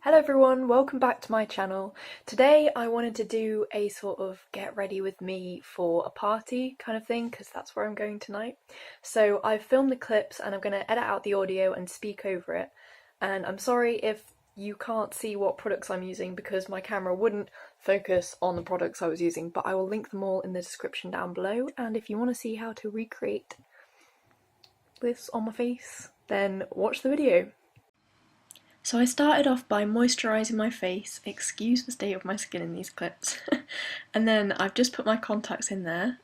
Hello everyone, welcome back to my channel. Today I wanted to do a sort of get ready with me for a party kind of thing because that's where I'm going tonight. So I've filmed the clips and I'm going to edit out the audio and speak over it. And I'm sorry if you can't see what products I'm using because my camera wouldn't focus on the products I was using, but I will link them all in the description down below. And if you want to see how to recreate this on my face, then watch the video. So I started off by moisturising my face, excuse the state of my skin in these clips, and then I've just put my contacts in there.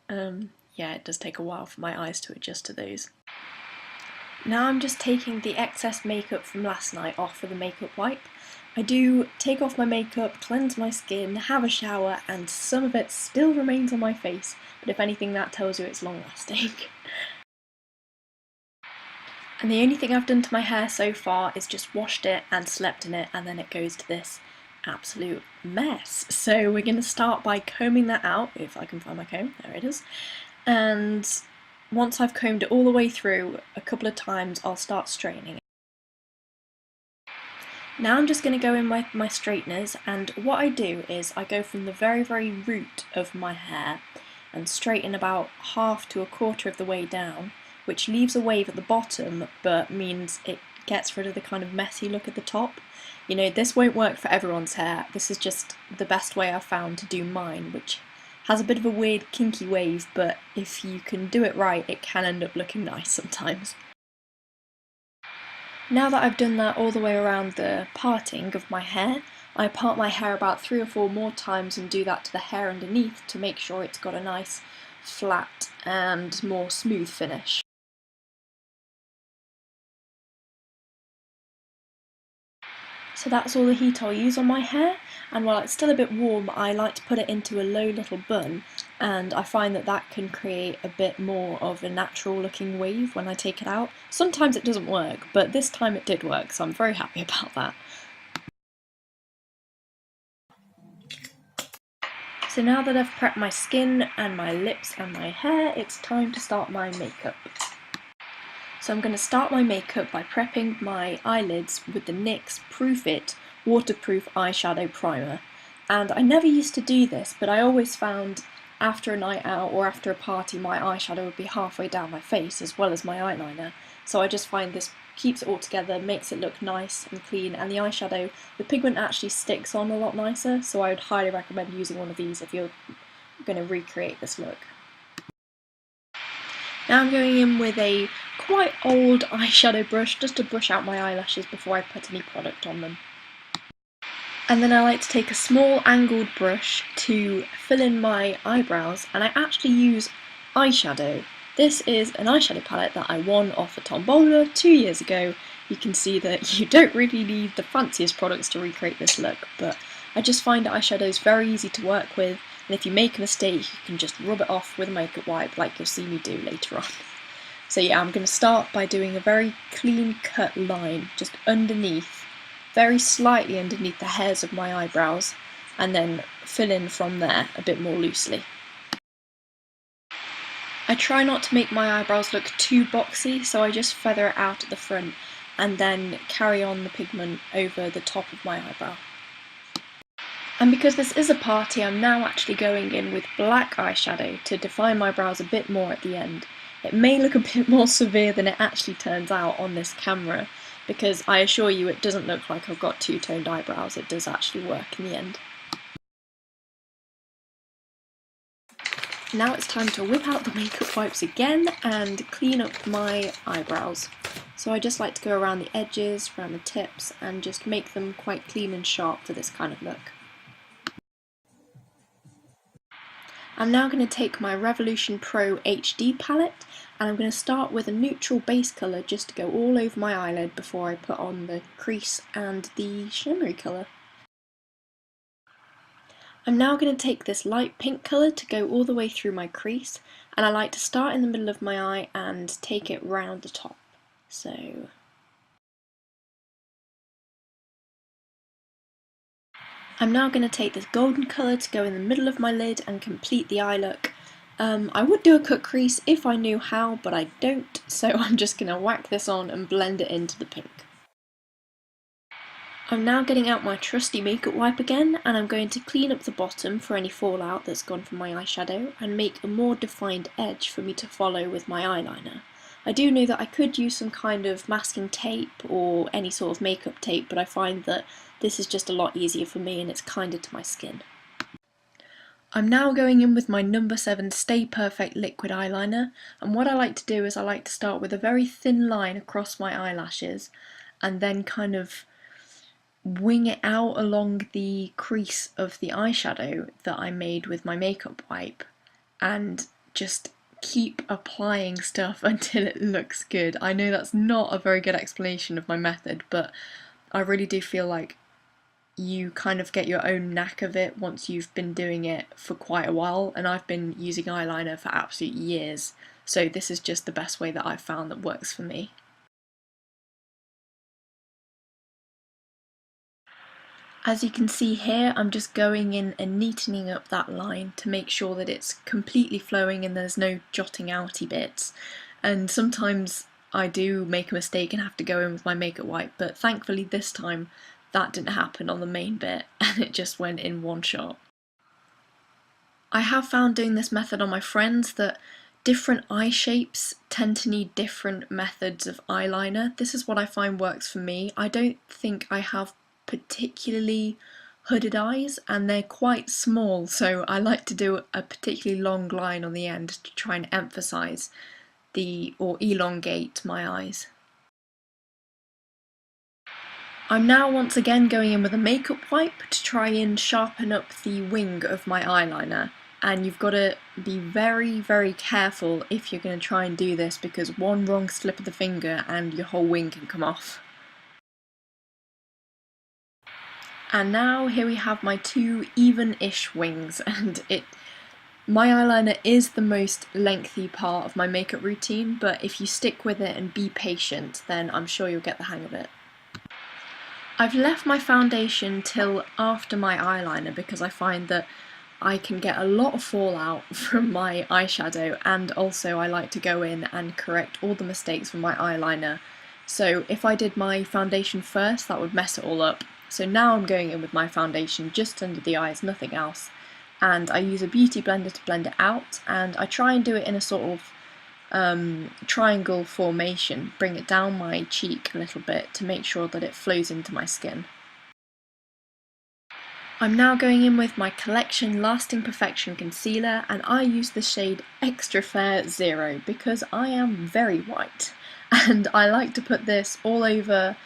Yeah, it does take a while for my eyes to adjust to those. Now I'm just taking the excess makeup from last night off with a makeup wipe. I do take off my makeup, cleanse my skin, have a shower, and some of it still remains on my face, but if anything that tells you it's long lasting. And the only thing I've done to my hair so far is just washed it and slept in it, and then it goes to this absolute mess. So we're going to start by combing that out, if I can find my comb, there it is. And once I've combed it all the way through a couple of times, I'll start straightening it. Now I'm just going to go in with my straighteners, and what I do is I go from the very root of my hair and straighten about half to a quarter of the way down, which leaves a wave at the bottom but means it gets rid of the kind of messy look at the top. You know, this won't work for everyone's hair, this is just the best way I've found to do mine, which has a bit of a weird kinky wave, but if you can do it right it can end up looking nice sometimes. Now that I've done that all the way around the parting of my hair, I part my hair about 3 or 4 more times and do that to the hair underneath to make sure it's got a nice flat and more smooth finish. So that's all the heat I'll use on my hair, and while it's still a bit warm I like to put it into a low little bun, and I find that that can create a bit more of a natural looking wave when I take it out. Sometimes it doesn't work, but this time it did work, so I'm very happy about that. So now that I've prepped my skin and my lips and my hair, it's time to start my makeup. So I'm going to start my makeup by prepping my eyelids with the NYX Proof It Waterproof Eyeshadow Primer. And I never used to do this, but I always found after a night out or after a party my eyeshadow would be halfway down my face as well as my eyeliner. So I just find this keeps it all together, makes it look nice and clean, and the eyeshadow, the pigment actually sticks on a lot nicer, so I would highly recommend using one of these if you're going to recreate this look. Now I'm going in with a quite old eyeshadow brush just to brush out my eyelashes before I put any product on them. And then I like to take a small angled brush to fill in my eyebrows, and I actually use eyeshadow. This is an eyeshadow palette that I won off a tombola 2 years ago. You can see that you don't really need the fanciest products to recreate this look, but I just find eyeshadows very easy to work with, and if you make a mistake you can just rub it off with a makeup wipe like you'll see me do later on. So yeah, I'm going to start by doing a very clean cut line just underneath, very slightly underneath the hairs of my eyebrows, and then fill in from there a bit more loosely. I try not to make my eyebrows look too boxy, so I just feather it out at the front and then carry on the pigment over the top of my eyebrow. And because this is a party, I'm now actually going in with black eyeshadow to define my brows a bit more at the end. It may look a bit more severe than it actually turns out on this camera, because I assure you it doesn't look like I've got two-toned eyebrows, it does actually work in the end. Now it's time to whip out the makeup wipes again and clean up my eyebrows. So I just like to go around the edges, around the tips, and just make them quite clean and sharp for this kind of look. I'm now going to take my Revolution Pro HD palette, and I'm going to start with a neutral base colour just to go all over my eyelid before I put on the crease and the shimmery colour. I'm now going to take this light pink colour to go all the way through my crease, and I like to start in the middle of my eye and take it round the top. So I'm now going to take this golden colour to go in the middle of my lid and complete the eye look. I would do a cut crease if I knew how, but I don't, so I'm just going to whack this on and blend it into the pink. I'm now getting out my trusty makeup wipe again, and I'm going to clean up the bottom for any fallout that's gone from my eyeshadow and make a more defined edge for me to follow with my eyeliner. I do know that I could use some kind of masking tape or any sort of makeup tape, but I find that this is just a lot easier for me and it's kinder to my skin. I'm now going in with my number 7 Stay Perfect liquid eyeliner, and what I like to do is I like to start with a very thin line across my eyelashes and then kind of wing it out along the crease of the eyeshadow that I made with my makeup wipe and just keep applying stuff until it looks good. I know that's not a very good explanation of my method, but I really do feel like you kind of get your own knack of it once you've been doing it for quite a while, and I've been using eyeliner for absolute years, so this is just the best way that I've found that works for me. As you can see here, I'm just going in and neatening up that line to make sure that it's completely flowing and there's no jotting outy bits. And sometimes I do make a mistake and have to go in with my makeup wipe, but thankfully this time that didn't happen on the main bit and it just went in one shot. I have found doing this method on my friends that different eye shapes tend to need different methods of eyeliner. This is what I find works for me. I don't think I have particularly hooded eyes and they're quite small, so I like to do a particularly long line on the end to try and emphasize or elongate my eyes. I'm now once again going in with a makeup wipe to try and sharpen up the wing of my eyeliner, and you've got to be very careful if you're going to try and do this because one wrong slip of the finger and your whole wing can come off. And now here we have my two even-ish wings, and my eyeliner is the most lengthy part of my makeup routine, but if you stick with it and be patient, then I'm sure you'll get the hang of it. I've left my foundation till after my eyeliner because I find that I can get a lot of fallout from my eyeshadow, and also I like to go in and correct all the mistakes from my eyeliner. So if I did my foundation first, that would mess it all up. So now I'm going in with my foundation just under the eyes, nothing else. And I use a beauty blender to blend it out, and I try and do it in a sort of triangle formation, bring it down my cheek a little bit to make sure that it flows into my skin. I'm now going in with my Collection Lasting Perfection Concealer, and I use the shade Extra Fair 0 because I am very white, and I like to put this all over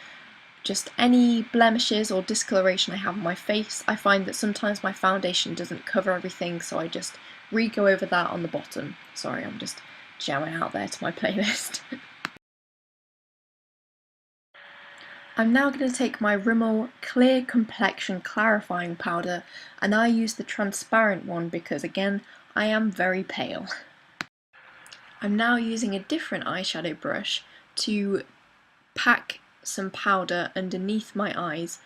just any blemishes or discoloration I have on my face. I find that sometimes my foundation doesn't cover everything, so I just re-go over that on the bottom. Sorry, I'm just jamming out there to my playlist. I'm now going to take my Rimmel Clear Complexion Clarifying Powder, and I use the transparent one because, again, I am very pale. I'm now using a different eyeshadow brush to pack some powder underneath my eyes.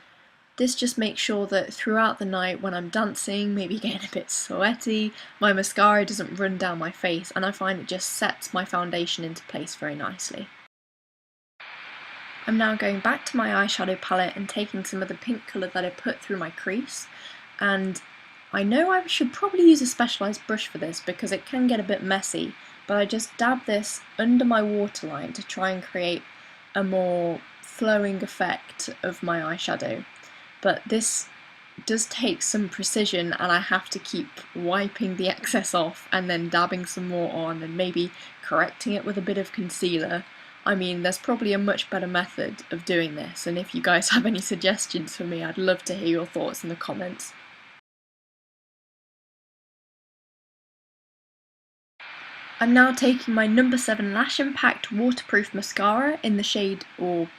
This just makes sure that throughout the night when I'm dancing, maybe getting a bit sweaty, my mascara doesn't run down my face, and I find it just sets my foundation into place very nicely. I'm now going back to my eyeshadow palette and taking some of the pink colour that I put through my crease, and I know I should probably use a specialised brush for this because it can get a bit messy, but I just dab this under my waterline to try and create a more flowing effect of my eyeshadow. But this does take some precision, and I have to keep wiping the excess off and then dabbing some more on and maybe correcting it with a bit of concealer. I mean, there's probably a much better method of doing this, and if you guys have any suggestions for me, I'd love to hear your thoughts in the comments. I'm now taking my number 7 Lash Impact Waterproof Mascara in the shade or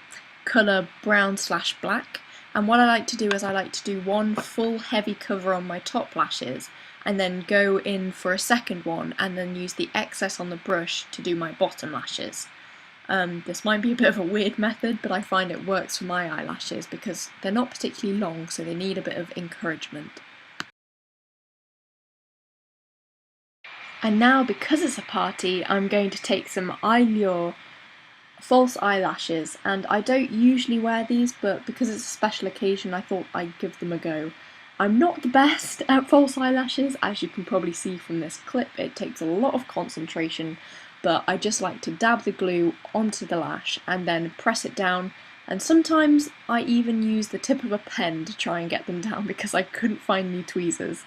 colour brown/black, and what I like to do is I like to do one full heavy cover on my top lashes and then go in for a second one and then use the excess on the brush to do my bottom lashes. This might be a bit of a weird method, but I find it works for my eyelashes because they're not particularly long, so they need a bit of encouragement. And now, because it's a party, I'm going to take some Eyelure false eyelashes, and I don't usually wear these, but because it's a special occasion I thought I'd give them a go. I'm not the best at false eyelashes, as you can probably see from this clip. It takes a lot of concentration, but I just like to dab the glue onto the lash and then press it down, and sometimes I even use the tip of a pen to try and get them down because I couldn't find any tweezers.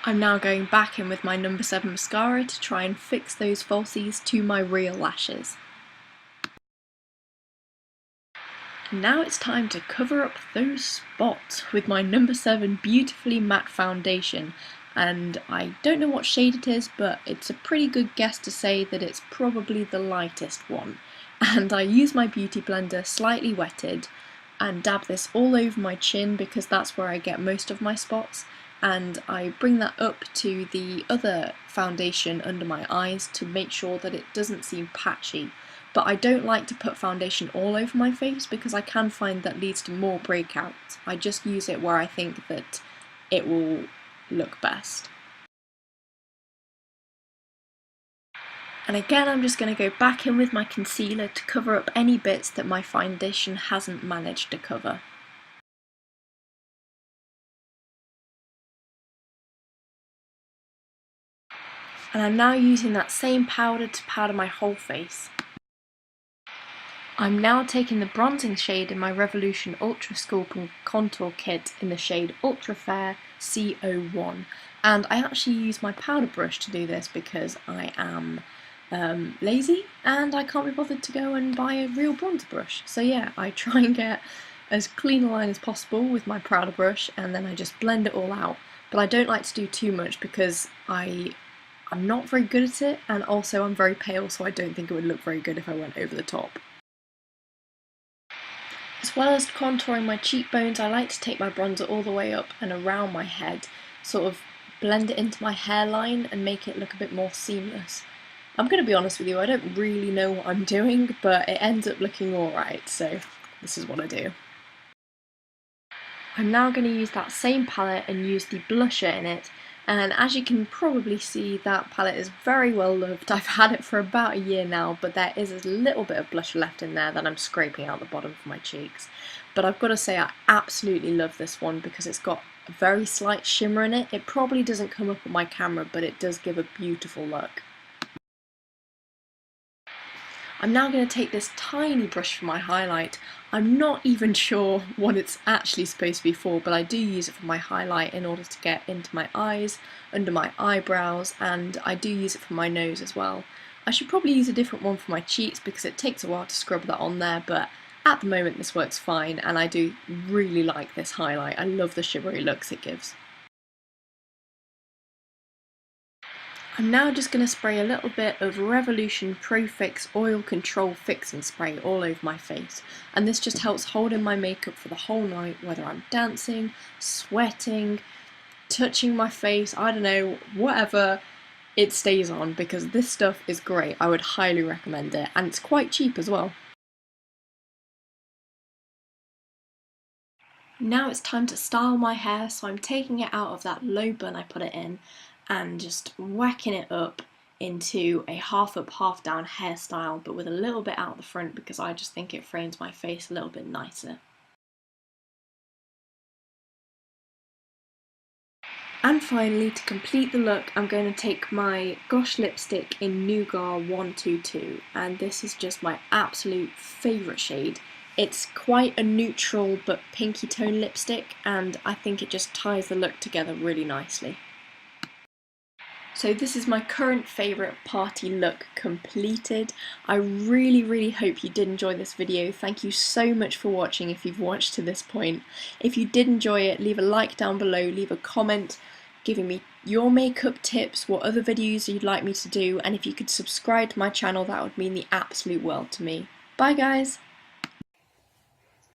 I'm now going back in with my number 7 mascara to try and fix those falsies to my real lashes. And now it's time to cover up those spots with my number 7 Beautifully Matte Foundation. And I don't know what shade it is, but it's a pretty good guess to say that it's probably the lightest one. And I use my beauty blender slightly wetted and dab this all over my chin because that's where I get most of my spots. And I bring that up to the other foundation under my eyes to make sure that it doesn't seem patchy. But I don't like to put foundation all over my face because I can find that leads to more breakouts. I just use it where I think that it will look best. And again, I'm just going to go back in with my concealer to cover up any bits that my foundation hasn't managed to cover. And I'm now using that same powder to powder my whole face. I'm now taking the bronzing shade in my Revolution Ultra Sculpt Contour Kit in the shade Ultra Fair C01. And I actually use my powder brush to do this because I am lazy and I can't be bothered to go and buy a real bronzer brush. So yeah, I try and get as clean a line as possible with my powder brush and then I just blend it all out. But I don't like to do too much because I'm not very good at it, and also I'm very pale, so I don't think it would look very good if I went over the top. As well as contouring my cheekbones, I like to take my bronzer all the way up and around my head, sort of blend it into my hairline and make it look a bit more seamless. I'm going to be honest with you, I don't really know what I'm doing, but it ends up looking alright, so this is what I do. I'm now going to use that same palette and use the blusher in it. And as you can probably see, that palette is very well loved. I've had it for about a year now, but there is a little bit of blusher left in there that I'm scraping out the bottom of my cheeks. But I've got to say I absolutely love this one because it's got a very slight shimmer in it. It probably doesn't come up on my camera, but it does give a beautiful look. I'm now going to take this tiny brush for my highlight. I'm not even sure what it's actually supposed to be for, but I do use it for my highlight in order to get into my eyes, under my eyebrows, and I do use it for my nose as well. I should probably use a different one for my cheeks because it takes a while to scrub that on there, but at the moment this works fine and I do really like this highlight. I love the shimmery looks it gives. I'm now just going to spray a little bit of Revolution Pro Fix Oil Control Fixing Spray all over my face, and this just helps hold in my makeup for the whole night, whether I'm dancing, sweating, touching my face, I don't know, whatever, it stays on because this stuff is great. I would highly recommend it, and it's quite cheap as well. Now it's time to style my hair, so I'm taking it out of that low bun I put it in and just whacking it up into a half up, half down hairstyle, but with a little bit out the front because I just think it frames my face a little bit nicer. And finally, to complete the look, I'm going to take my Gosh lipstick in Nougat 122, and this is just my absolute favourite shade. It's quite a neutral but pinky tone lipstick, and I think it just ties the look together really nicely. So this is my current favourite party look completed. I really hope you did enjoy this video. Thank you so much for watching if you've watched to this point. If you did enjoy it, leave a like down below, leave a comment giving me your makeup tips, what other videos you'd like me to do, and if you could subscribe to my channel, that would mean the absolute world to me. Bye guys!